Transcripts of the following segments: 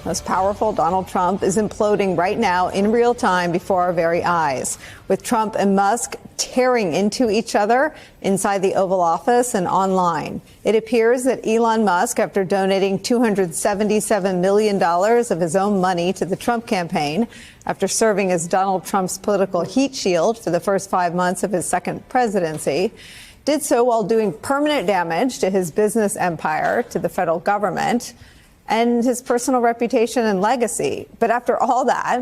Most powerful Donald Trump is imploding right now in real time before our very eyes, with Trump and Musk tearing into each other inside the Oval Office and online. It appears that Elon Musk, after donating $277 million of his own money to the Trump campaign, after serving as Donald Trump's political heat shield for the first 5 months of his second presidency, did so while doing permanent damage to his business empire, to the federal government, and his personal reputation and legacy. But after all that,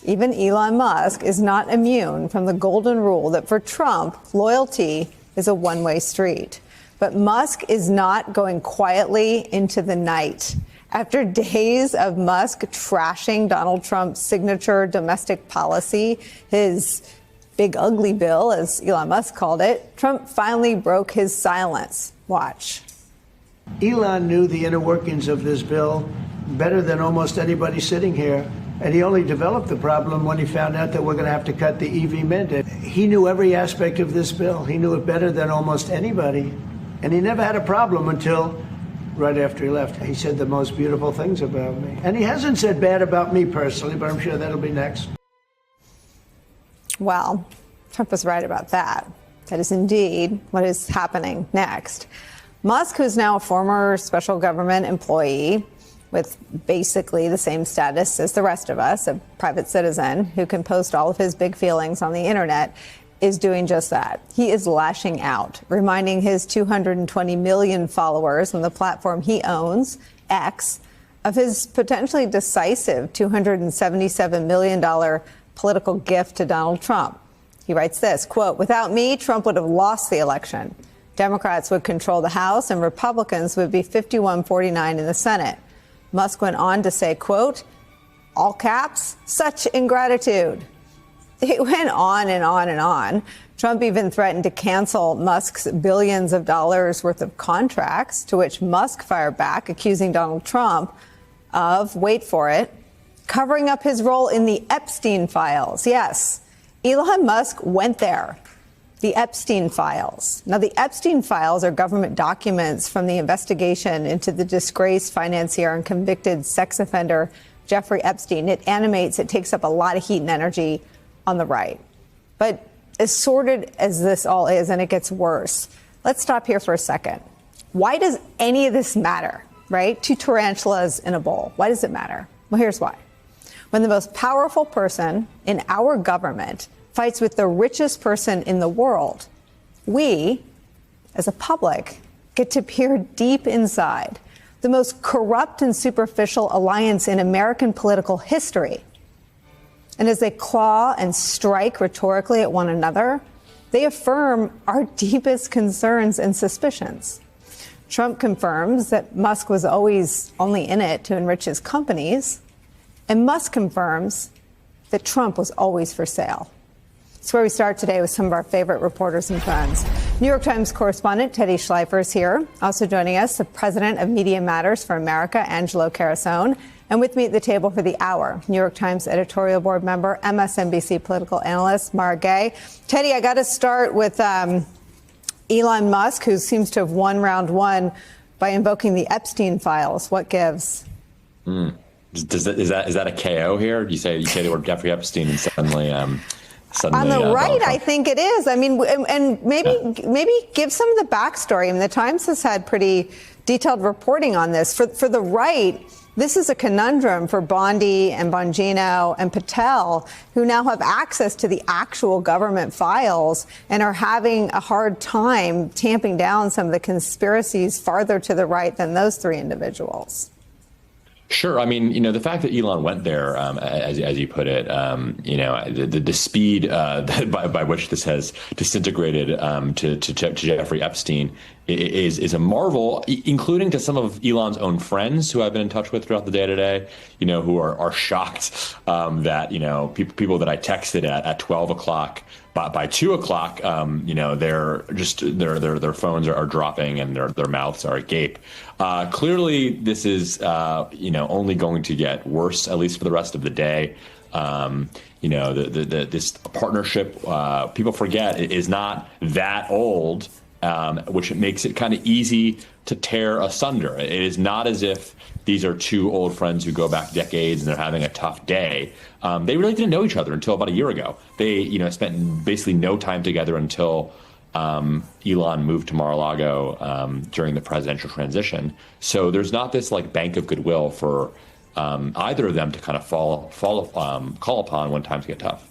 even Elon Musk is not immune from the golden rule that for Trump, loyalty is a one-way street. But Musk is not going quietly into the night. After days of Musk trashing Donald Trump's signature domestic policy, his big ugly bill, as Elon Musk called it, Trump finally broke his silence. Watch. Elon knew the inner workings of this bill better than almost anybody sitting here. And he only developed the problem when he found out that we're going to have to cut the EV mandate. He knew every aspect of this bill. He knew it better than almost anybody. And he never had a problem until right after he left. He said the most beautiful things about me. And he hasn't said bad about me personally, but I'm sure that'll be next. Well, Trump was right about that. That is indeed what is happening next. Musk, who's now a former special government employee with basically the same status as the rest of us, a private citizen who can post all of his big feelings on the internet, is doing just that. He is lashing out, reminding his 220 million followers on the platform he owns, X, of his potentially decisive $277 million political gift to Donald Trump. He writes this, quote, "Without me, Trump would have lost the election. Democrats would control the House and Republicans would be 51-49 in the Senate." Musk went on to say, quote, all caps, "Such ingratitude." It went on and on and on. Trump even threatened to cancel Musk's billions of dollars worth of contracts, to which Musk fired back, accusing Donald Trump of, wait for it, covering up his role in the Epstein files. Yes, Elon Musk went there. The Epstein files. Now, the Epstein files are government documents from the investigation into the disgraced financier and convicted sex offender Jeffrey Epstein. It animates, it takes up a lot of heat and energy on the right. But as sordid as this all is, and it gets worse, let's stop here for a second. Why does any of this matter, right? Two tarantulas in a bowl. Why does it matter? Well, here's why. When the most powerful person in our government fights with the richest person in the world, we, as a public, get to peer deep inside the most corrupt and superficial alliance in American political history. And as they claw and strike rhetorically at one another, they affirm our deepest concerns and suspicions. Trump confirms that Musk was always only in it to enrich his companies, and Musk confirms that Trump was always for sale. It's where we start today with some of our favorite reporters and friends. New York Times correspondent Teddy Schleifer is here. Also joining us, the president of Media Matters for America, Angelo Carasone. And with me at the table for the hour, New York Times editorial board member, MSNBC political analyst, Mara Gay. Teddy, I got to start with Elon Musk, who seems to have won round one by invoking the Epstein files. What gives? Is that a KO here? You say the word Jeffrey Epstein and suddenly on the right, I think it is. I mean, and maybe give some of the backstory. I mean, the Times has had pretty detailed reporting on this. For the right, this is a conundrum for Bondi and Bongino and Patel, who now have access to the actual government files and are having a hard time tamping down some of the conspiracies farther to the right than those three individuals. Sure. I mean, the fact that Elon went there, as you put it, the speed by which this has disintegrated to Jeffrey Epstein is a marvel, including to some of Elon's own friends who I've been in touch with throughout the day today, who are shocked that, people that I texted at 12 o'clock, by 2 o'clock, their phones are dropping and their mouths are agape. Clearly, this is, only going to get worse, at least for the rest of the day. This partnership, people forget, is not that old, which makes it kind of easy to tear asunder. It is not as if these are two old friends who go back decades and they're having a tough day. They really didn't know each other until about a year ago. They, spent basically no time together until Elon moved to Mar-a-Lago during the presidential transition. So there's not this like bank of goodwill for either of them to kind of call upon when times get tough.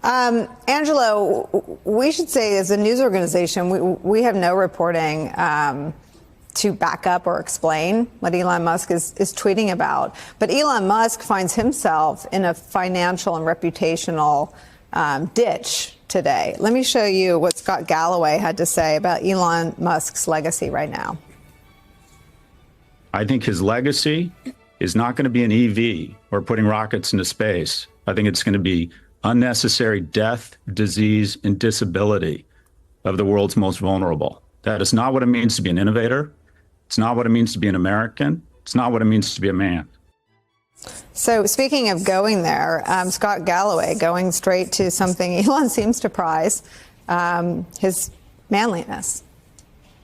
Angelo, we should say as a news organization, we have no reporting to back up or explain what Elon Musk is tweeting about. But Elon Musk finds himself in a financial and reputational ditch today. Let me show you what Scott Galloway had to say about Elon Musk's legacy right now. I think his legacy is not going to be an EV or putting rockets into space. I think it's going to be unnecessary death, disease, and disability of the world's most vulnerable. That is not what it means to be an innovator. It's not what it means to be an American. It's not what it means to be a man. So speaking of going there, Scott Galloway going straight to something Elon seems to prize, his manliness.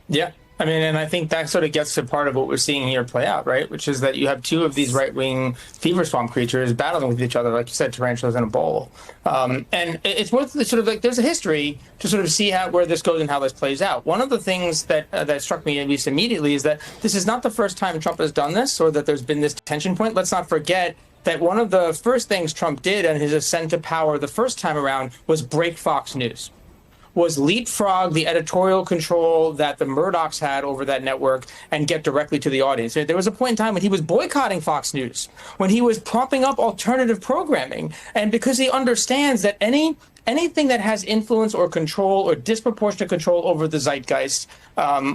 Yeah. I mean, and I think that sort of gets to part of what we're seeing here play out, right? Which is that you have two of these right-wing fever swamp creatures battling with each other, like you said, tarantulas in a bowl. And it's worth sort of like there's a history to sort of see where this goes and how this plays out. One of the things that struck me at least immediately is that this is not the first time Trump has done this, or that there's been this tension point. Let's not forget that one of the first things Trump did on his ascent to power the first time around was break Fox News, was leapfrog the editorial control that the Murdochs had over that network and get directly to the audience. There was a point in time when he was boycotting Fox News, when he was propping up alternative programming, and because he understands that anything that has influence or control or disproportionate control over the zeitgeist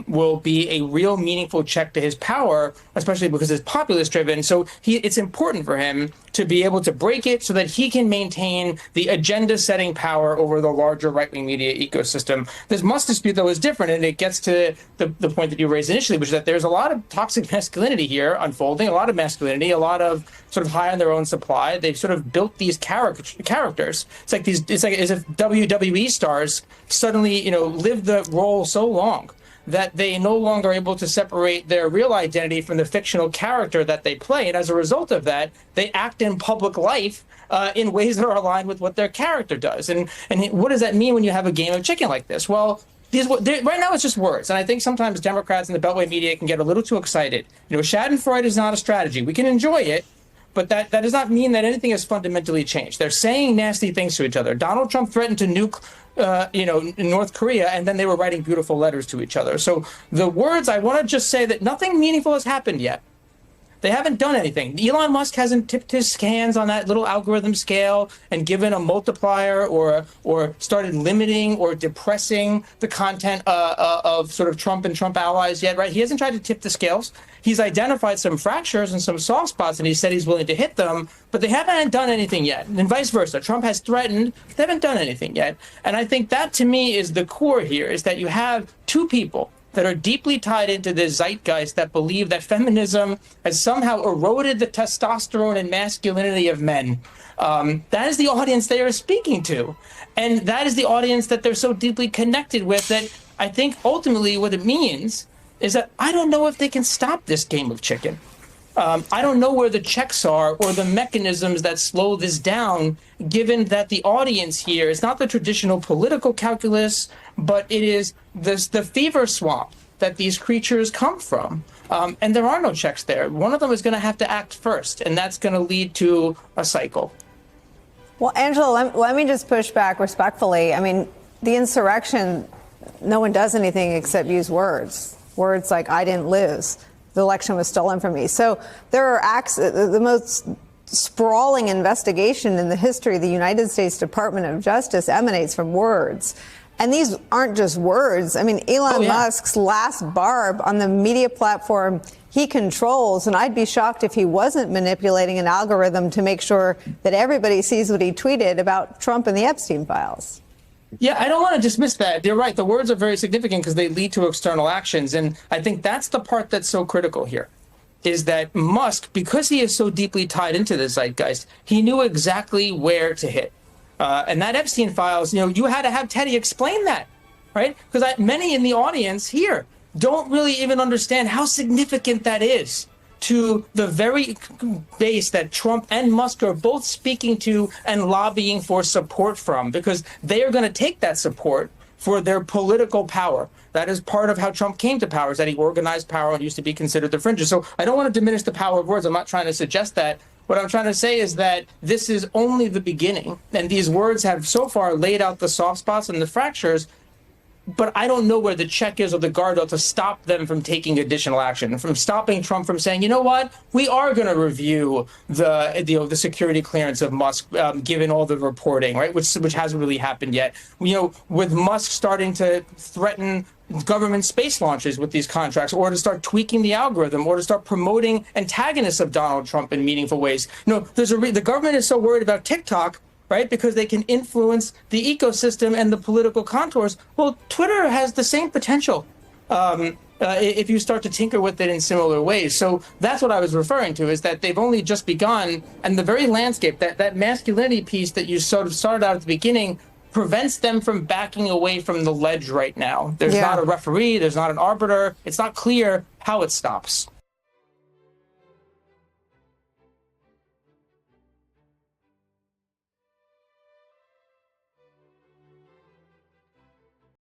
will be a real meaningful check to his power, especially because it's populist driven. So it's important for him to be able to break it so that he can maintain the agenda setting power over the larger right-wing media ecosystem. This Musk dispute, though, is different, and it gets to the point that you raised initially, which is that there's a lot of toxic masculinity here unfolding, a lot of masculinity, a lot of sort of high on their own supply. They've sort of built these characters. It's like as if WWE stars suddenly, live the role so long that they no longer are able to separate their real identity from the fictional character that they play. And as a result of that, they act in public life in ways that are aligned with what their character does. And what does that mean when you have a game of chicken like this? Well, right now it's just words. And I think sometimes Democrats and the Beltway media can get a little too excited. Schadenfreude is not a strategy. We can enjoy it, but that does not mean that anything has fundamentally changed. They're saying nasty things to each other. Donald Trump threatened to nuke North Korea, and then they were writing beautiful letters to each other. So the words, I want to just say that nothing meaningful has happened yet. They haven't done anything. Elon Musk hasn't tipped his hands on that little algorithm scale and given a multiplier or started limiting or depressing the content of sort of Trump and Trump allies yet, right? He hasn't tried to tip the scales. He's identified some fractures and some soft spots, and he said he's willing to hit them, but they haven't done anything yet. And vice versa. Trump has threatened, they haven't done anything yet. And I think that, to me, is the core here, is that you have two people that are deeply tied into this zeitgeist that believe that feminism has somehow eroded the testosterone and masculinity of men. That is the audience they are speaking to. And that is the audience that they're so deeply connected with, that I think ultimately what it means is that I don't know if they can stop this game of chicken. I don't know where the checks are or the mechanisms that slow this down, given that the audience here is not the traditional political calculus, but it is the fever swamp that these creatures come from. And there are no checks there. One of them is going to have to act first, and that's going to lead to a cycle. Well, Angela, let me just push back respectfully. I mean, the insurrection, no one does anything except use words. Words like, I didn't lose. The election was stolen from me. So there are acts, the most sprawling investigation in the history of the United States Department of Justice emanates from words. And these aren't just words. I mean, Elon Musk's last barb on the media platform he controls, and I'd be shocked if he wasn't manipulating an algorithm to make sure that everybody sees what he tweeted about Trump and the Epstein files. Yeah, I don't want to dismiss that. You're right. The words are very significant because they lead to external actions. And I think that's the part that's so critical here, is that Musk, because he is so deeply tied into the zeitgeist, he knew exactly where to hit. And that Epstein files, you had to have Teddy explain that, right? Because many in the audience here don't really even understand how significant that is to the very base that Trump and Musk are both speaking to and lobbying for support from, because they are going to take that support for their political power. That is part of how Trump came to power, is that he organized power and used to be considered the fringes. So I don't want to diminish the power of words. I'm not trying to suggest that. What I'm trying to say is that this is only the beginning, and these words have so far laid out the soft spots and the fractures, but I don't know where the check is or the guardrail to stop them from taking additional action, from stopping Trump from saying, you know what, we are going to review the security clearance of Musk, given all the reporting, right, which hasn't really happened yet. With Musk starting to threaten government space launches with these contracts, or to start tweaking the algorithm, or to start promoting antagonists of Donald Trump in meaningful ways. The government is so worried about TikTok, right? Because they can influence the ecosystem and the political contours. Well, Twitter has the same potential if you start to tinker with it in similar ways. So that's what I was referring to, is that they've only just begun, and the very landscape, that masculinity piece that you sort of started out at the beginning, prevents them from backing away from the ledge right now. There's not a referee, there's not an arbiter. It's not clear how it stops.